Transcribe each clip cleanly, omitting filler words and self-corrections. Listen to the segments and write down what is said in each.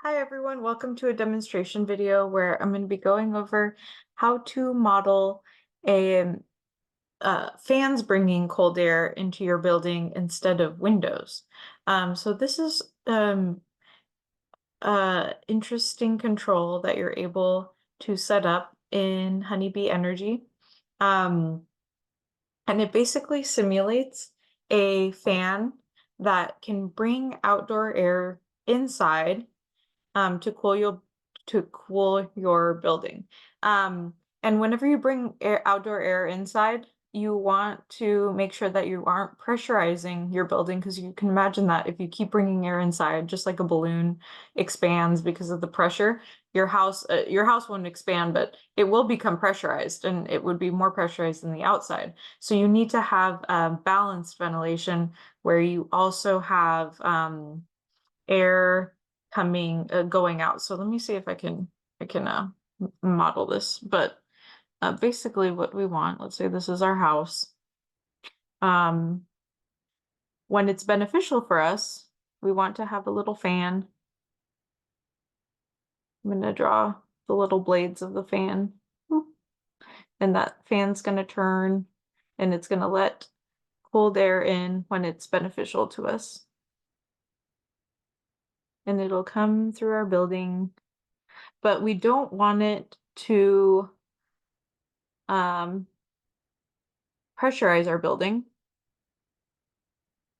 Hi everyone, welcome to a demonstration video where I'm going to be going over how to model a fans bringing cold air into your building instead of windows. So this is interesting control that you're able to set up in Honeybee Energy. Um, and it basically simulates a fan that can bring outdoor air inside to cool your building. And whenever you bring outdoor air inside, you want to make sure that you aren't pressurizing your building because you can imagine that if you keep bringing air inside, just like a balloon expands because of the pressure, your house won't expand, but it will become pressurized and it would be more pressurized than the outside. So you need to have balanced ventilation where you also have air going out. So let me see if I can model this. But basically what we want, let's say this is our house. Um, when it's beneficial for us, we want to have a little fan. I'm gonna draw the little blades of the fan. And that fan's gonna turn and it's gonna let cold air in when it's beneficial to us. And it'll come through our building, but we don't want it to um, pressurize our building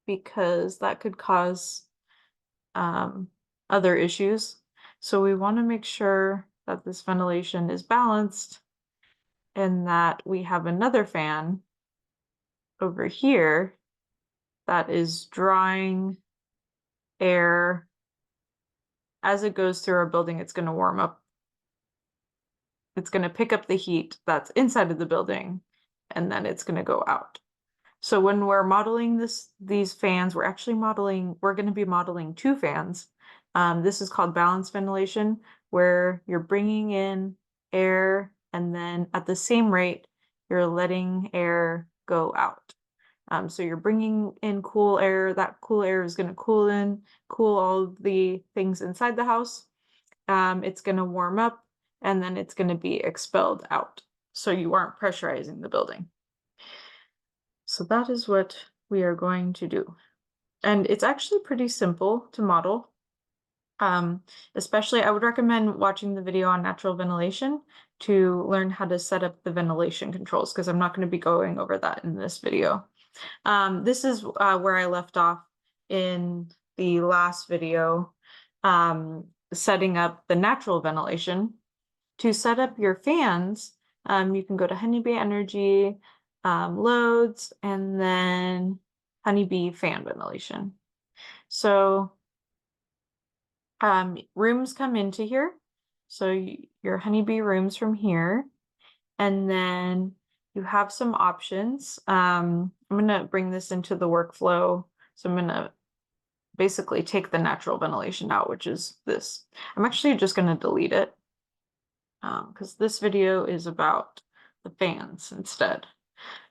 because that could cause um, other issues. So we want to make sure that this ventilation is balanced and that we have another fan over here that is drawing air. As it goes through our building, it's going to warm up. It's going to pick up the heat that's inside of the building and then it's going to go out. So when we're modeling these fans, we're going to be modeling two fans. This is called balanced ventilation, where you're bringing in air and then at the same rate, you're letting air go out. So you're bringing in cool air. That cool air is going to cool all the things inside the house. It's going to warm up and then it's going to be expelled out. So you aren't pressurizing the building. So that is what we are going to do. And it's actually pretty simple to model. Especially I would recommend watching the video on natural ventilation to learn how to set up the ventilation controls because I'm not going to be going over that in this video. This is where I left off in the last video, setting up the natural ventilation. To set up your fans, you can go to Honeybee Energy, loads, and then Honeybee fan ventilation. So rooms come into here. So your Honeybee rooms from here. And then you have some options. I'm going to bring this into the workflow. So I'm going to basically take the natural ventilation out, which is this. I'm actually just going to delete it because this video is about the fans instead.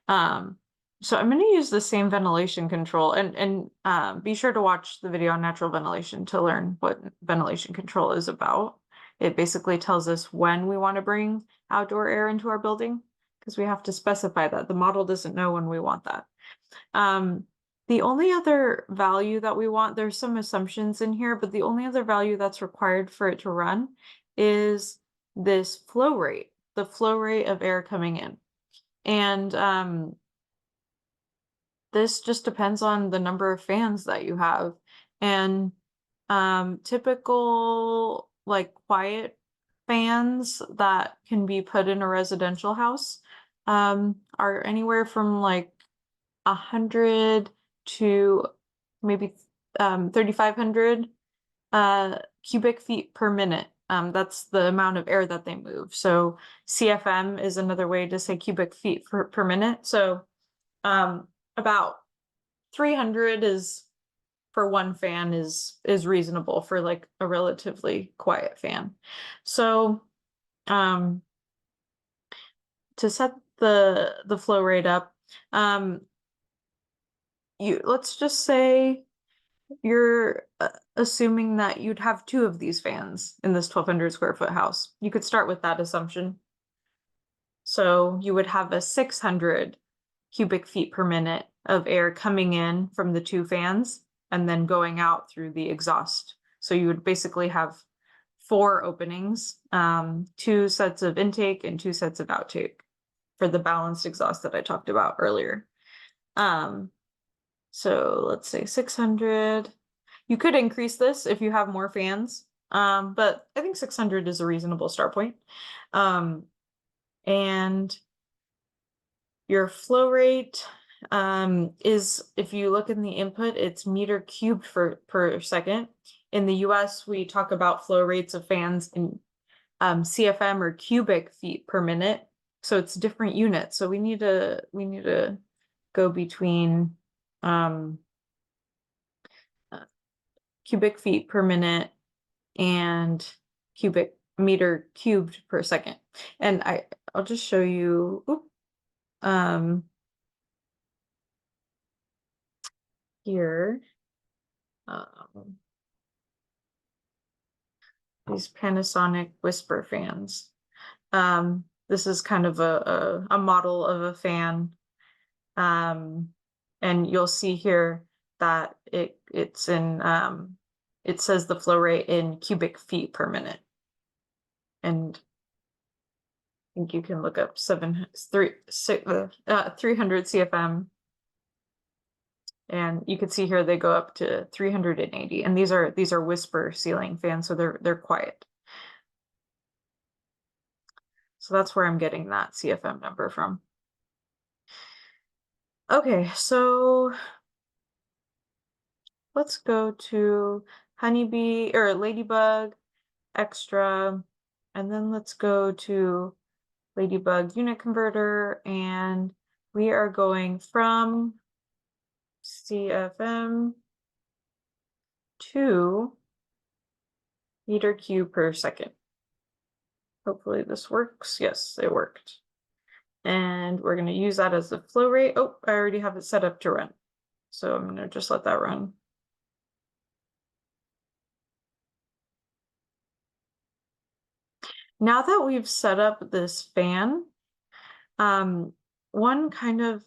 So I'm going to use the same ventilation control and be sure to watch the video on natural ventilation to learn what ventilation control is about. It basically tells us when we want to bring outdoor air into our building because we have to specify that. The model doesn't know when we want that. The only other value that we want, there's some assumptions in here, but the only other value that's required for it to run is this flow rate, the flow rate of air coming in. And this just depends on the number of fans that you have. And typical like quiet fans that can be put in a residential house are anywhere from like 100 to maybe 3,500 cubic feet per minute. That's the amount of air that they move. So CFM is another way to say cubic feet per minute. So about 300 is for one fan is reasonable for like a relatively quiet fan. So to set the flow rate up, let's just say you're assuming that you'd have 2 of these fans in this 1,200 square foot house. You could start with that assumption. So you would have a 600 cubic feet per minute of air coming in from the 2 fans and then going out through the exhaust. So you would basically have 4 openings, 2 sets of intake and 2 sets of outtake for the balanced exhaust that I talked about earlier. So let's say 600. You could increase this if you have more fans, but I think 600 is a reasonable start point. And your flow rate is, if you look in the input, it's meter cubed per second. In the US, we talk about flow rates of fans in CFM or cubic feet per minute. So it's different units. So we need to go between cubic feet per minute and cubic meter cubed per second. And I'll just show you, here, these Panasonic Whisper fans. This is kind of a model of a fan. And you'll see here that it's in, it says the flow rate in cubic feet per minute. And I think you can look up 300 CFM. And you can see here they go up to 380. And these are whisper ceiling fans, so they're quiet. So that's where I'm getting that CFM number from. Okay, so let's go to Honeybee or Ladybug Extra, and then let's go to Ladybug Unit Converter, and we are going from CFM to meter cube per second. Hopefully this works. Yes, it worked. And we're going to use that as the flow rate. Oh, I already have it set up to run. So I'm going to just let that run. Now that we've set up this fan, one kind of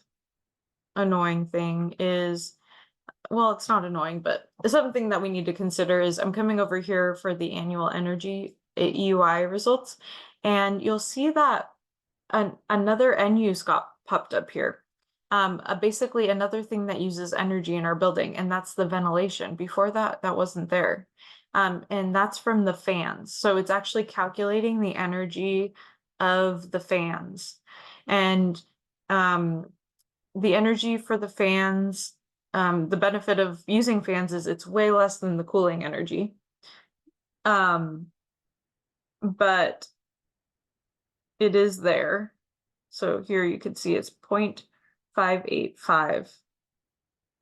annoying thing is, well, it's not annoying, but something that we need to consider is I'm coming over here for the annual energy EUI results, and you'll see that another end use got popped up here. Basically another thing that uses energy in our building, and that's the ventilation. Before that wasn't there. And that's from the fans. So it's actually calculating the energy of the fans. And the energy for the fans, the benefit of using fans is it's way less than the cooling energy. But it is there. So here you can see it's 0.585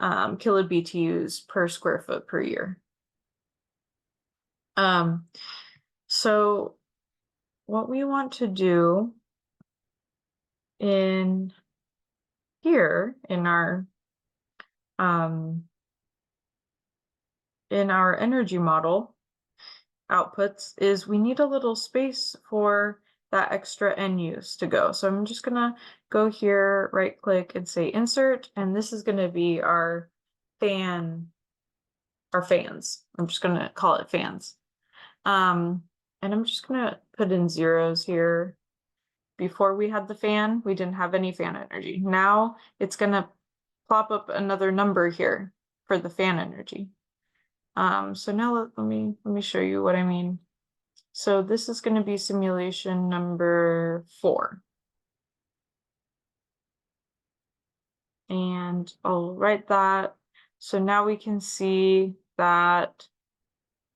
kilobtus per square foot per year. So what we want to do in here in our energy model outputs is we need a little space for that extra end use to go. So I'm just gonna go here, right click and say insert, and this is gonna be our fans. I'm just gonna call it fans. And I'm just gonna put in zeros here. Before we had the fan, we didn't have any fan energy. Now it's gonna plop up another number here for the fan energy. So now let me show you what I mean. So this is going to be simulation number 4. And I'll write that. So now we can see that,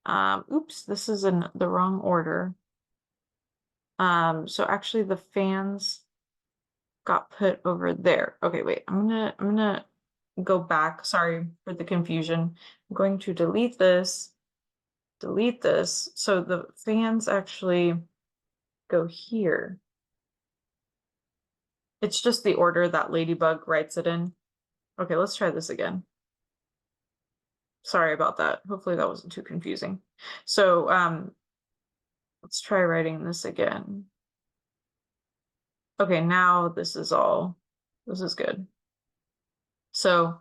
oops, this is in the wrong order. So actually the fans got put over there. Okay, wait, I'm gonna go back. Sorry for the confusion. I'm going to delete this. So the fans actually go here. It's just the order that Ladybug writes it in. Okay, let's try this again. Sorry about that. Hopefully that wasn't too confusing. So let's try writing this again. Okay, now this is good. So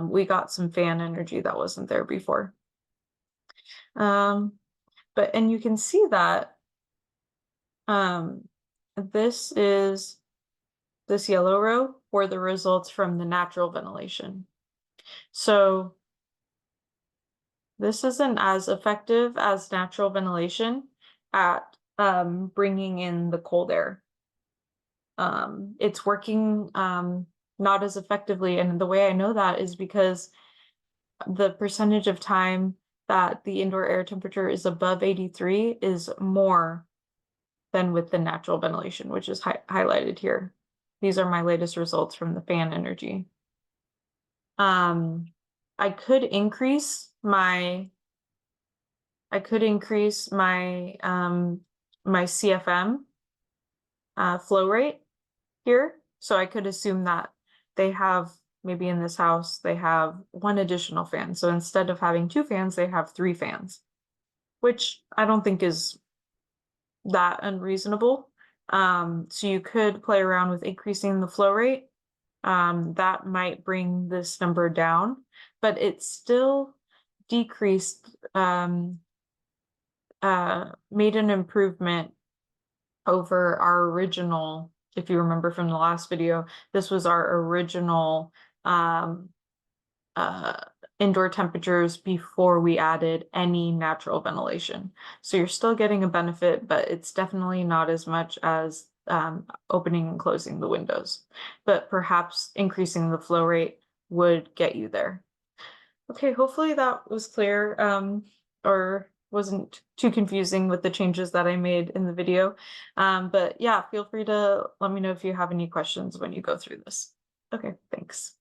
we got some fan energy that wasn't there before. And you can see that this is this yellow row were the results from the natural ventilation. So this isn't as effective as natural ventilation at bringing in the cold air. It's working not as effectively, and the way I know that is because the percentage of time that the indoor air temperature is above 83 is more than with the natural ventilation, which is highlighted here. These are my latest results from the fan energy. I could increase my my CFM flow rate here. So I could assume that they have, maybe in this house, they have one additional fan. So instead of having 2 fans, they have 3 fans, which I don't think is that unreasonable. So you could play around with increasing the flow rate. That might bring this number down, but it's still decreased, made an improvement over our original. If you remember from the last video, this was our original indoor temperatures before we added any natural ventilation. So you're still getting a benefit, but it's definitely not as much as opening and closing the windows. But perhaps increasing the flow rate would get you there. Okay, hopefully that was clear, or wasn't too confusing with the changes that I made in the video. But yeah, feel free to let me know if you have any questions when you go through this. Okay, thanks.